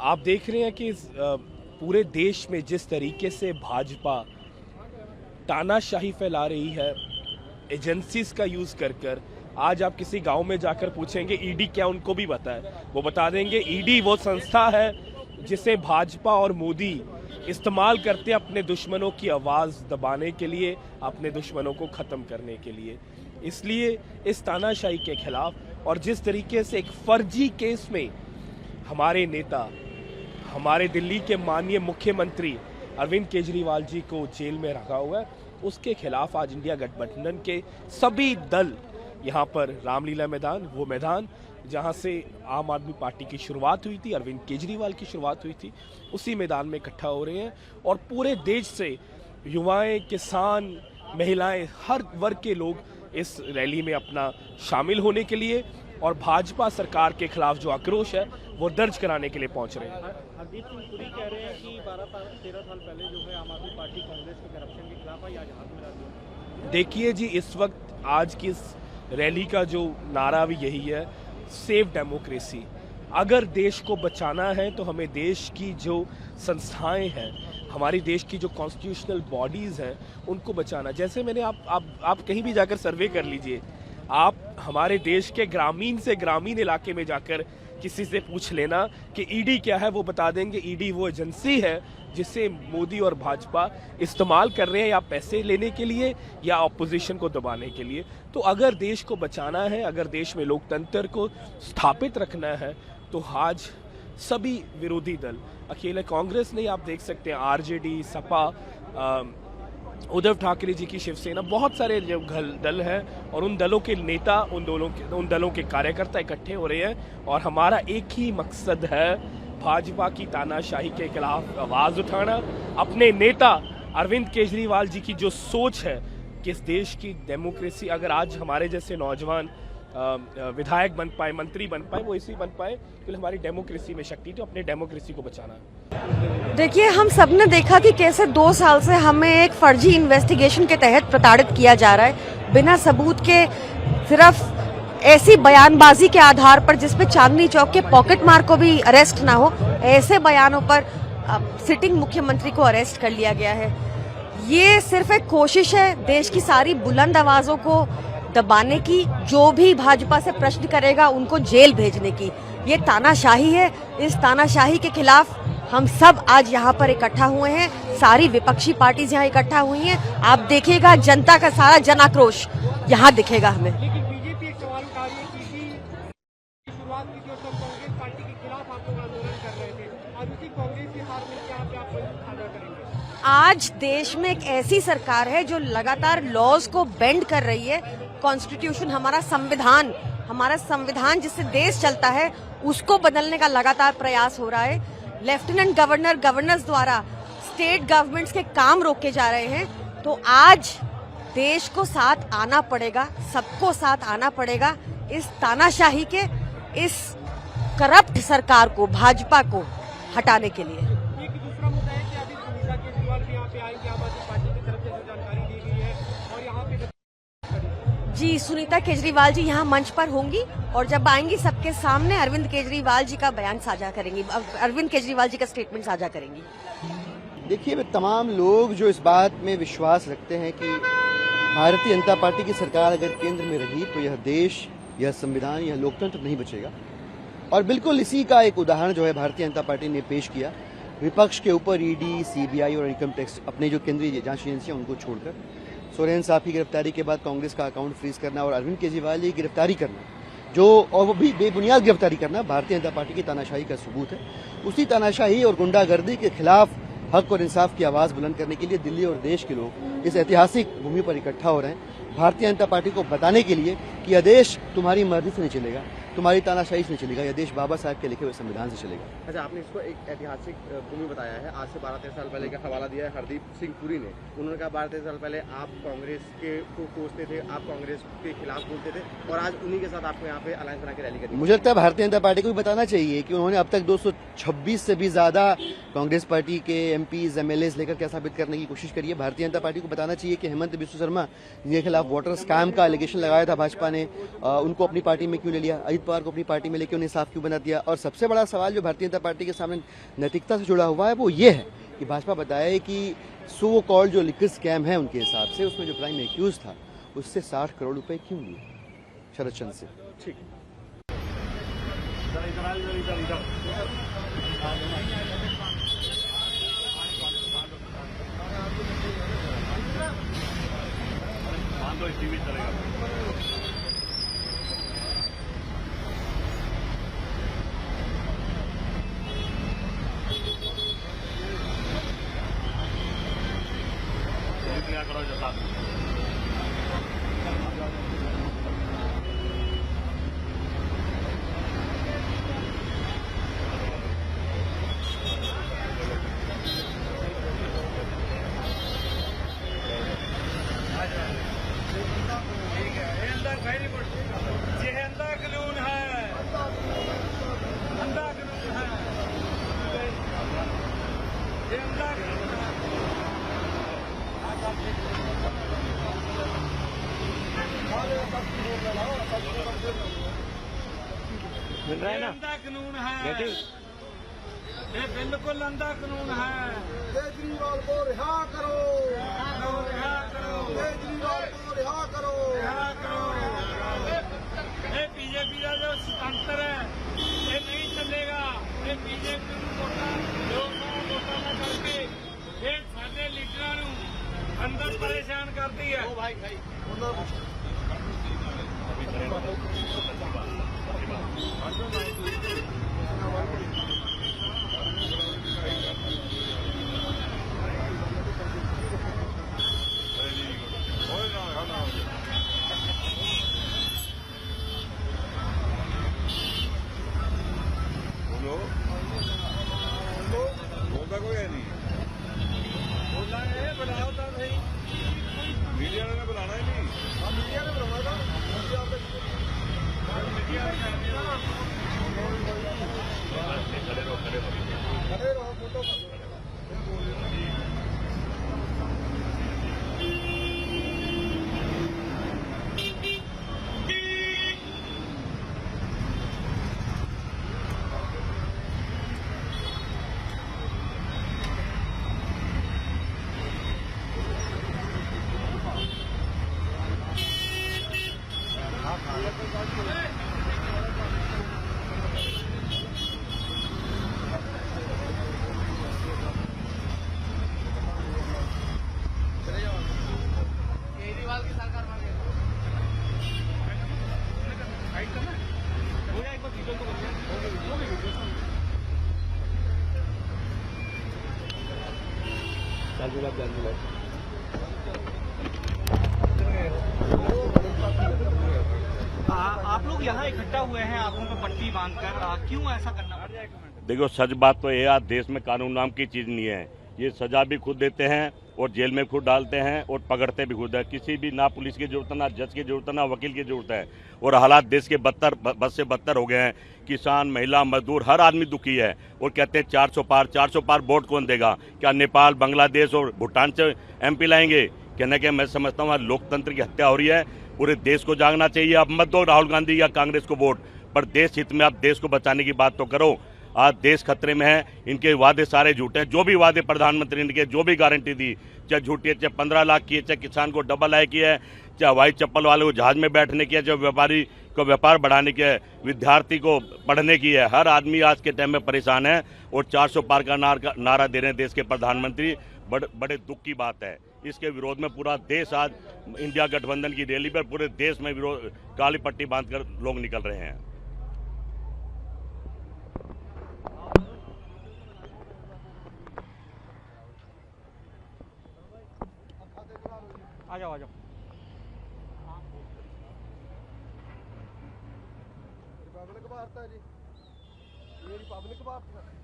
आप देख रहे हैं कि पूरे देश में जिस तरीके से भाजपा तानाशाही फैला रही है एजेंसीज का यूज कर आज आप किसी गांव में जाकर पूछेंगे ईडी क्या, उनको भी पता है। वो बता देंगे ईडी वो संस्था है जिसे भाजपा और मोदी इस्तेमाल करते हैं अपने दुश्मनों की आवाज़ दबाने के लिए, अपने दुश्मनों को ख़त्म करने के लिए। इसलिए इस तानाशाही के खिलाफ और जिस तरीके से एक फर्जी केस में हमारे नेता, हमारे दिल्ली के माननीय मुख्यमंत्री अरविंद केजरीवाल जी को जेल में रखा हुआ है, उसके खिलाफ आज इंडिया गठबंधन के सभी दल यहाँ पर रामलीला मैदान, वो मैदान जहाँ से आम आदमी पार्टी की शुरुआत हुई थी, अरविंद केजरीवाल की शुरुआत हुई थी, उसी मैदान में इकट्ठा हो रहे हैं। और पूरे देश से युवाएं, किसान, महिलाएं, हर वर्ग के लोग इस रैली में अपना शामिल होने के लिए और भाजपा सरकार के खिलाफ जो आक्रोश है वो दर्ज कराने के लिए पहुंच रहे हैं। हरदीप सिंह पुरी कह रहे हैं कि 12-13 साल पहले जो है आम आदमी पार्टी कांग्रेस के करप्शन के खिलाफ आई, आज हाथ मिला दिया। देखिए जी, इस वक्त आज की इस रैली का जो नारा भी यही है, सेव डेमोक्रेसी। अगर देश को बचाना है तो हमें देश की जो संस्थाएं हैं, हमारी देश की जो कॉन्स्टिट्यूशनल बॉडीज़ हैं, उनको बचाना। जैसे मैंने आप कहीं भी जाकर सर्वे कर लीजिए, आप हमारे देश के ग्रामीण से ग्रामीण इलाके में जाकर किसी से पूछ लेना कि ईडी क्या है, वो बता देंगे ईडी वो एजेंसी है जिसे मोदी और भाजपा इस्तेमाल कर रहे हैं या पैसे लेने के लिए या ऑपोजिशन को दबाने के लिए। तो अगर देश को बचाना है, अगर देश में लोकतंत्र को स्थापित रखना है, तो आज सभी विरोधी दल, अकेले कांग्रेस नहीं, आप देख सकते हैं आरजेडी, सपा, उद्धव ठाकरे जी की शिवसेना, बहुत सारे जो दल हैं और उन दलों के नेता, उन दलों के कार्यकर्ता इकट्ठे हो रहे हैं और हमारा एक ही मकसद है, भाजपा की तानाशाही के खिलाफ आवाज़ उठाना। अपने नेता अरविंद केजरीवाल जी की जो सोच है कि इस देश की डेमोक्रेसी, अगर आज हमारे जैसे नौजवान विधायक बन पाए, मंत्री बन पाए, वो इसी बन पाए कि हमारी डेमोक्रेसी में शक्ति, तो अपने डेमोक्रेसी को बचाना है। देखिए, हम सब ने देखा कि कैसे 2 साल से हमें एक फर्जी इन्वेस्टिगेशन के तहत प्रताड़ित किया जा रहा है, बिना सबूत के, सिर्फ ऐसी बयानबाजी के आधार पर जिसपे चांदनी चौक के पॉकेट मार को भी अरेस्ट ना हो, ऐसे बयानों पर सिटिंग मुख्यमंत्री को अरेस्ट कर लिया गया है। ये सिर्फ एक कोशिश है देश की सारी बुलंद आवाजों को दबाने की, जो भी भाजपा से प्रश्न करेगा उनको जेल भेजने की। ये तानाशाही है। इस तानाशाही के खिलाफ हम सब आज यहाँ पर इकट्ठा हुए हैं, सारी विपक्षी पार्टीज यहाँ इकट्ठा हुई हैं। आप देखिएगा जनता का सारा जन आक्रोश यहाँ दिखेगा हमें। लेकिन बीजेपी एक सवाल उठा रही है कि शुरुआत की थी और सब कांग्रेस पार्टी के खिलाफ आप लोग आंदोलन कर रहे थे, आज उसी कांग्रेस के साथ मिलकर आप साझा करेंगे। आज देश में एक ऐसी सरकार है जो लगातार लॉज को बेंड कर रही है। कॉन्स्टिट्यूशन, हमारा संविधान जिससे देश चलता है, उसको बदलने का लगातार प्रयास हो रहा है। लेफ्टिनेंट गवर्नर्स द्वारा स्टेट गवर्नमेंट्स के काम रोके जा रहे हैं। तो आज देश को साथ आना पड़ेगा, सबको साथ आना पड़ेगा इस तानाशाही के, इस करप्ट सरकार को, भाजपा को हटाने के लिए। एक दूसरा मुद्दा है कि अभी सुनीता केजरीवाल भी यहाँ पे आएंगे, आम आदमी पार्टी की तरफ से जो जानकारी दी गई है, और यहाँ पे जी सुनीता केजरीवाल जी यहाँ मंच पर होंगी और जब आएंगी सबके सामने अरविंद केजरीवाल जी का बयान साझा करेंगी, अरविंद केजरीवाल जी का स्टेटमेंट साझा करेंगी। देखिए, तमाम लोग जो इस बात में विश्वास रखते हैं कि भारतीय जनता पार्टी की सरकार अगर केंद्र में रही तो यह देश, यह संविधान, यह लोकतंत्र नहीं बचेगा। और बिल्कुल इसी का एक उदाहरण जो है भारतीय जनता पार्टी ने पेश किया, विपक्ष के ऊपर ईडी, सीबीआई और इनकम टैक्स, अपने जो केंद्रीय जांच एजेंसियां उनको छोड़कर सोरेन साहब की गिरफ्तारी के बाद कांग्रेस का अकाउंट फ्रीज करना और अरविंद केजरीवाल की गिरफ्तारी करना, जो और वो भी बेबुनियाद गिरफ्तारी करना, भारतीय जनता पार्टी की तानाशाही का सबूत है। उसी तानाशाही और गुंडागर्दी के खिलाफ हक और इंसाफ की आवाज बुलंद करने के लिए दिल्ली और देश के लोग इस ऐतिहासिक भूमि पर इकट्ठा हो रहे हैं, भारतीय जनता पार्टी को बताने के लिए कि यह देश तुम्हारी मर्जी से नहीं चलेगा, तुम्हारी तानाशाही से नहीं चलेगा, यह देश बाबा साहब के लिखे हुए संविधान से चलेगा। अच्छा, आपने इसको एक ऐतिहासिक भूमि बताया है। आज से 12-13 साल पहले का हवाला दिया है हरदीप सिंह पुरी ने। उन्होंने कहा 12-13 साल पहले आप कांग्रेस के को कोसते थे, आप कांग्रेस के खिलाफ बोलते थे और आज उन्हीं के साथ आपको यहाँ पे अलायंस बना के रैली करनी। मुझे लगता है भारतीय जनता पार्टी को भी बताना चाहिए कि उन्होंने अब तक 226 से भी ज्यादा कांग्रेस पार्टी के एमपीज, एमएलए लेकर क्या साबित करने की कोशिश करी है। भारतीय जनता पार्टी को बताना चाहिए कि हेमंत बिस्व शर्मा जिनके खिलाफ वाटर स्कैम का एलिगेशन लगाया था भाजपा ने, उनको अपनी पार्टी में क्यों ले लिया। अजीत पवार को अपनी पार्टी में लेकर उन्हें साफ क्यों बना दिया? और सबसे बड़ा सवाल जो भारतीय जनता पार्टी के सामने नैतिकता से जुड़ा हुआ है वो ये है कि भाजपा बताए कि सो कॉल्ड जो लिकर स्कैम है उनके हिसाब से, उसमें जो प्राइम एक्यूज था उससे 60 करोड़ रुपए क्यों लिए शरद चंद्र से? ठीक मिल रहा है ना? कानून है, ये बिल्कुल अंधा कानून है। केजरीवाल को रिहा करो, रिहा करो, केजरीवाल को रिहा करो, रिहा करो। ये बीजेपी का जो तंत्र है ये नहीं चलेगा। ये बीजेपी वोटा न करके ये साडे लीडरां नूं अंदर परेशान करती है। बोलता कोई है नहीं, बोला है बुलाओ तो सही। मीडिया ने बुलाना ही नहीं। हाँ मीडिया ने बुलाना था, खड़े रहो फोटो आप लोग यहाँ इकट्ठा हुए हैं आंखों पे पट्टी बांधकर, क्यों ऐसा करना पड़ा? देखो सच बात तो ये आज देश में कानून नाम की चीज नहीं है। ये सजा भी खुद देते हैं और जेल में खुद डालते हैं और पकड़ते भी खुद है। किसी भी ना पुलिस की जरूरत है, ना जज की जरूरत है, ना वकील की जरूरत है। और हालात देश के बद से बदतर हो गए हैं। किसान, महिला, मजदूर हर आदमी दुखी है और कहते हैं 400 पार वोट कौन देगा? क्या नेपाल, बांग्लादेश और भूटान से MP लाएंगे? कहने के मैं समझता हूँ लोकतंत्र की हत्या हो रही है। पूरे देश को जागना चाहिए। अब मत दो राहुल गांधी या कांग्रेस को वोट, पर देश हित में आप देश को बचाने की बात तो करो। आज देश खतरे में है। इनके वादे सारे झूठे हैं। जो भी वादे प्रधानमंत्री ने किए, जो भी गारंटी दी, चाहे झूठी है, चाहे 15 लाख की है, चाहे किसान को डबल आय की है, चाहे हवाई चप्पल वाले को जहाज में बैठने की है, चाहे व्यापारी को व्यापार बढ़ाने की है, विद्यार्थी को पढ़ने की है। हर आदमी आज के टाइम में परेशान है और 400 पार का नारा दे रहे हैं देश के प्रधानमंत्री। बड़े दुख की बात है। इसके विरोध में पूरा देश आज इंडिया गठबंधन की रैली पर पूरे देश में विरोध काली पट्टी बांधकर लोग निकल रहे हैं। आ जाओ आ जाओ। रिपब्लिक वार्ता है जी, ये रिपब्लिक वार्ता है।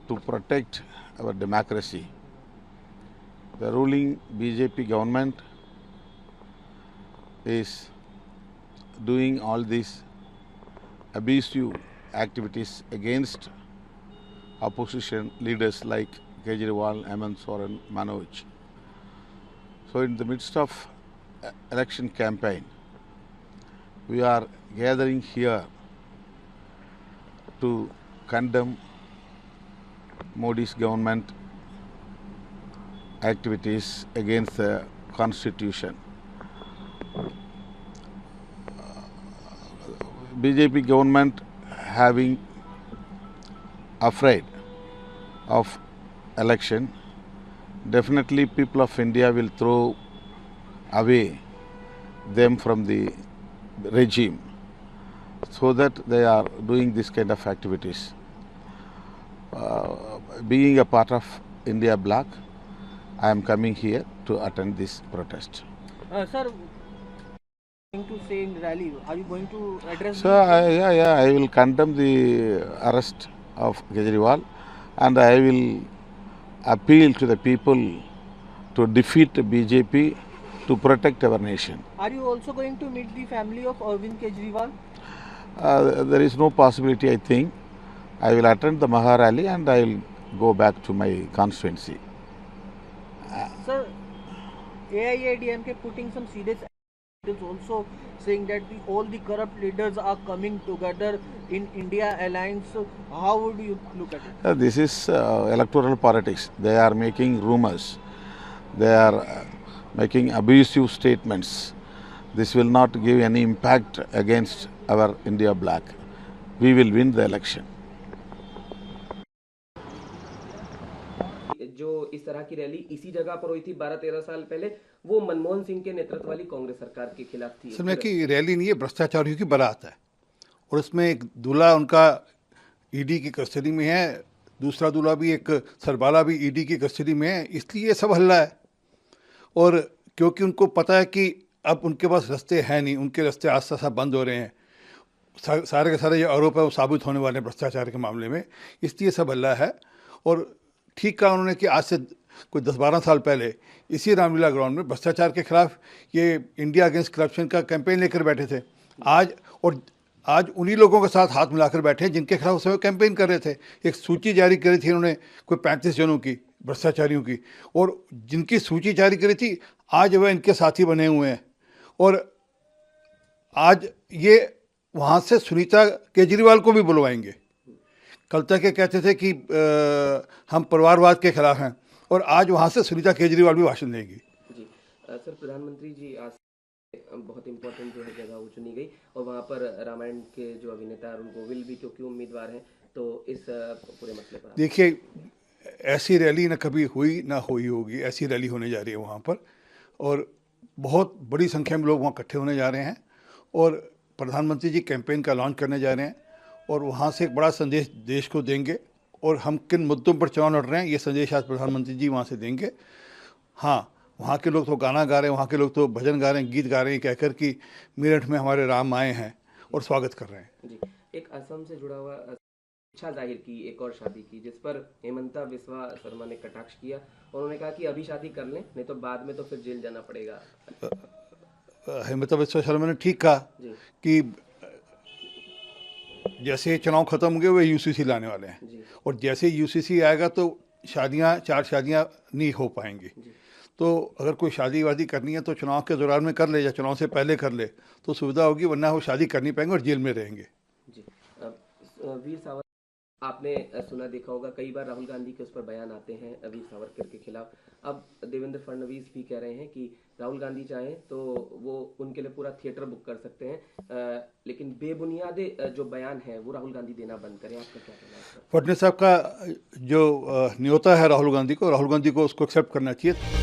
To protect our democracy, the ruling BJP government is doing all these abusive activities against opposition leaders like Kejriwal, Hemant Soren, Manoj. So in the midst of election campaign, we are gathering here to condemn Modi's government activities against the constitution. BJP government having afraid of election, definitely people of India will throw away them from the regime, so that they are doing this kind of activities. Being a part of India Bloc, I am coming here to attend this protest. Sir, going to say in rally, are you going to address? So I will condemn the arrest of Kejriwal, and I will appeal to the people to defeat BJP to protect our nation. Are you also going to meet the family of Arvind Kejriwal? There is no possibility, I think. I will attend the Maha rally and I will go back to my constituency. Sir, AIADMK putting some serious actions, also saying that all the corrupt leaders are coming together in India Alliance. How would you look at it? This is electoral politics. They are making rumors. They are making abusive statements. This will not give any impact against our India Bloc. We will win the election. जो इस तरह की rally इसी जगह पर हुई थी 12-13 साल पहले, वो मनमोहन सिंह के नेतृत्व वाली कांग्रेस सरकार के खिलाफ थी। समय की रैली नहीं है, भ्रष्टाचारियों की बारात है, और उसमें एक दूल्हा उनका ईडी की कस्टडी में है, दूसरा दूल्हा भी, एक सरबाला भी ईडी की कस्टडी में है, इसलिए ये सब हल्ला है। और क्योंकि उनको पता है कि अब उनके पास रास्ते हैं नहीं, उनके रास्ते आस्ते आस्ते बंद हो रहे हैं, सारे के सारे जो आरोप है वो साबित होने वाले हैं भ्रष्टाचार के मामले में, इसलिए सब हल्ला है। और ठीक कहा उन्होंने कि आज से कोई 10-12 साल पहले इसी रामलीला ग्राउंड में भ्रष्टाचार के खिलाफ ये इंडिया अगेंस्ट करप्शन का कैंपेन लेकर बैठे थे। आज उन्हीं लोगों के साथ हाथ मिलाकर बैठे हैं जिनके खिलाफ उस समय कैंपेन कर रहे थे। एक सूची जारी करी थी उन्होंने कोई 35 जनों की, भ्रष्टाचारियों की, और जिनकी सूची जारी करी थी आज वह इनके साथी बने हुए हैं। और आज ये वहाँ से सुनीता केजरीवाल को भी बुलवाएंगे। कल तक ये कहते थे कि हम परिवारवाद के खिलाफ हैं, और आज वहाँ से सुनीता केजरीवाल भी भाषण देंगी। जी सर, प्रधानमंत्री जी आज बहुत इम्पोर्टेंट जो है जगह वो चुनी गई, और वहाँ पर रामायण के जो अभिनेता अरुण गोविल भी क्योंकि उम्मीदवार हैं, तो इस पूरे मसले पर देखिए, ऐसी रैली ना कभी हुई ना हुई होगी, ऐसी रैली होने जा रही है वहाँ पर, और बहुत बड़ी संख्या में लोग वहाँ इकट्ठे होने जा रहे हैं, और प्रधानमंत्री जी कैंपेन का लॉन्च करने जा रहे हैं, और वहाँ से एक बड़ा संदेश देश को देंगे, और हम किन मुद्दों पर चुनाव लड़ रहे हैं ये संदेश आज प्रधानमंत्री जी वहाँ से देंगे। हाँ, वहाँ के लोग तो गाना गा रहे हैं, वहाँ के लोग तो भजन गा रहे हैं, गीत गा रहे हैं, कहकर कि मेरठ में हमारे राम आए हैं, और स्वागत कर रहे हैं। जी, एक असम से जुड़ा हुआ इच्छा जाहिर की एक और शादी की, जिस पर हेमंता बिस्वा शर्मा ने कटाक्ष किया, और उन्होंने कहा कि अभी शादी कर लें, नहीं तो बाद में तो फिर जेल जाना पड़ेगा। हेमंता बिस्वा शर्मा ने ठीक कहा कि जैसे चुनाव खत्म होंगे वे यूसीसी लाने वाले हैं, और जैसे यूसीसी आएगा तो चार शादियां नहीं हो पाएंगी। तो अगर कोई शादी वादी करनी है तो चुनाव के दौरान में कर ले, या चुनाव से पहले कर ले तो सुविधा होगी, वरना वो शादी कर नहीं पाएंगे और जेल में रहेंगे। जी, वीर सावरकर आपने सुना देखा होगा, कई बार राहुल गांधी के उस पर बयान आते हैं वीर सावरकर के खिलाफ। अब देवेंद्र फडणवीस भी कह रहे हैं कि राहुल गांधी चाहें तो वो उनके लिए पूरा थिएटर बुक कर सकते हैं, लेकिन बेबुनियादे जो बयान है वो राहुल गांधी देना बंद करें। आपका क्या कहना है? फडणवीस साहब का जो न्योता है राहुल गांधी को उसको एक्सेप्ट करना चाहिए।